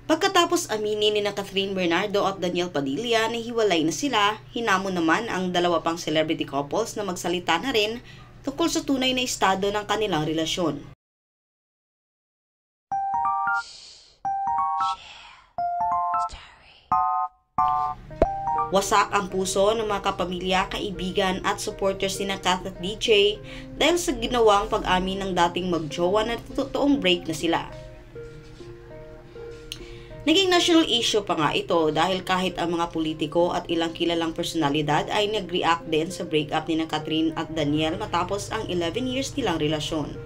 Pagkatapos aminin ni na Catherine Bernardo at Daniel Padilla na hiwalay na sila, hinamon naman ang dalawa pang celebrity couples na magsalita na rin tungkol sa tunay na estado ng kanilang relasyon. Wasak ang puso ng mga kapamilya, kaibigan at supporters ni na Kath at DJ dahil sa ginawang pag-amin ng dating magjowa na totoong break na sila. Naging national issue pa nga ito dahil kahit ang mga politiko at ilang kilalang personalidad ay nag-react din sa breakup ni na Catherine at Daniel matapos ang 11 years nilang relasyon.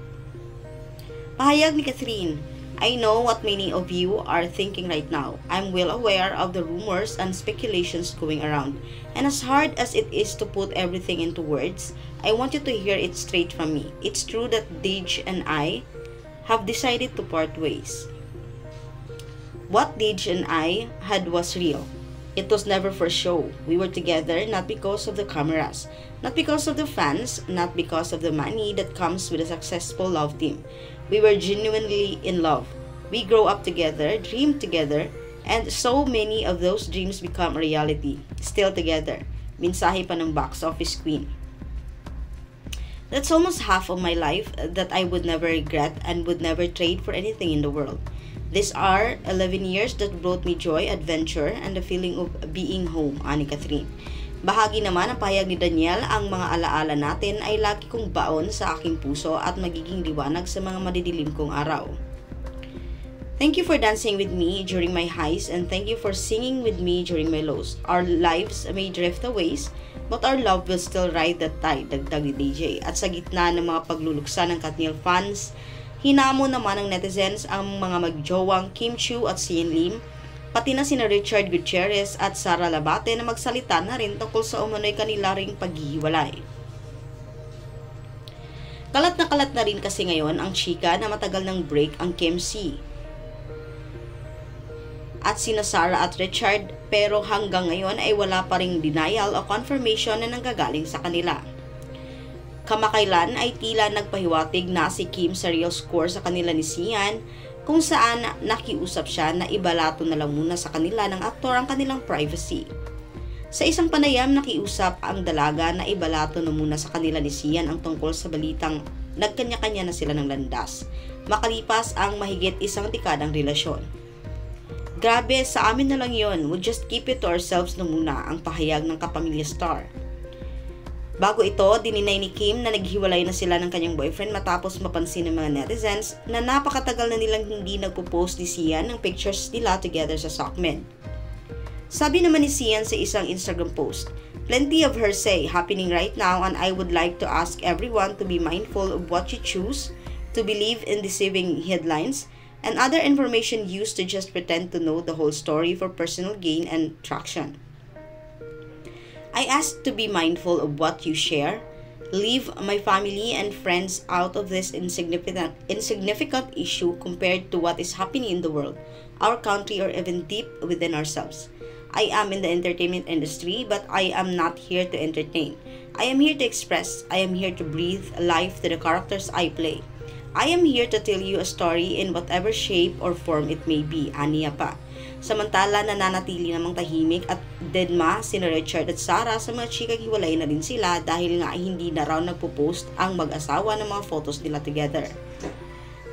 Pahayag ni Catherine, "I know what many of you are thinking right now. I'm well aware of the rumors and speculations going around. And as hard as it is to put everything into words, I want you to hear it straight from me. It's true that Dij and I have decided to part ways. What Dij and I had was real. It was never for show. We were together not because of the cameras, not because of the fans, not because of the money that comes with a successful love team. We were genuinely in love. We grow up together, dream together, and so many of those dreams become a reality. Still together." Mensahe pa ng box office queen. "That's almost half of my life that I would never regret and would never trade for anything in the world. These are 11 years that brought me joy, adventure, and the feeling of being home," ani Catherine. Bahagi naman ang pahayag ni Daniel, "Ang mga alaala natin ay lagi kong baon sa aking puso at magiging liwanag sa mga madidilim kong araw. Thank you for dancing with me during my highs and thank you for singing with me during my lows. Our lives may drift away, but our love will still ride that tide," dagdag ni DJ. At sa gitna ng mga pagluluksa ng Katniel fans, hinamon naman ng netizens ang mga magjowang Kim Chiu at Sian Lim, pati na sina Richard Gutierrez at Sara Labate na magsalita na rin tungkol sa umano'y kanila ring paghihiwalay. Kalat na rin kasi ngayon ang chika na matagal ng break ang Kim C at sina Sara at Richard, pero hanggang ngayon ay wala pa ring denial o confirmation na nanggagaling sa kanila. Kamakailan ay tila nagpahiwatig na si Kim sa real score sa kanila ni Sian, kung saan nakiusap siya na ibalato na lang muna sa kanila ng aktor ang kanilang privacy. Sa isang panayam, nakiusap ang dalaga na ibalato na muna sa kanila ni Sian ang tungkol sa balitang nagkanya-kanya na sila ng landas, makalipas ang mahigit isang dekadang relasyon. "Grabe, sa amin na lang yon. We'll just keep it to ourselves na muna," ang pahayag ng kapamilya star. Bago ito, dininay ni Kim na naghiwalay na sila ng kanyang boyfriend matapos mapansin ng mga netizens na napakatagal na nilang hindi nagpo-post ni Sian ng pictures nila together sa SOCMED. Sabi naman ni Sian sa isang Instagram post, "Plenty of her say happening right now and I would like to ask everyone to be mindful of what you choose to believe in deceiving headlines and other information used to just pretend to know the whole story for personal gain and traction. I ask to be mindful of what you share. Leave my family and friends out of this insignificant issue compared to what is happening in the world, our country, or even deep within ourselves. I am in the entertainment industry, but I am not here to entertain. I am here to express. I am here to breathe life to the characters I play. I am here to tell you a story in whatever shape or form it may be," aniya pa. Samantala, nananatili namang tahimik at dedma sina Richard at Sara sa mga chikang hiwalay na rin sila dahil nga hindi na raw nagpo-post ang mag-asawa ng mga photos nila together.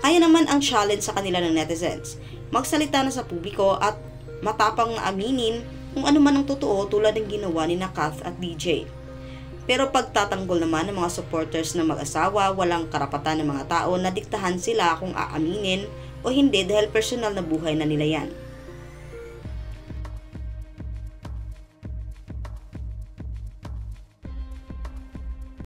Kaya naman ang challenge sa kanila ng netizens, magsalita na sa publiko at matapang na aminin kung ano man ang totoo tulad ng ginawa ni Kath at DJ. Pero pagtatanggol naman ng mga supporters ng mag-asawa, walang karapatan ng mga tao na diktahan sila kung aaminin o hindi dahil personal na buhay na nila yan.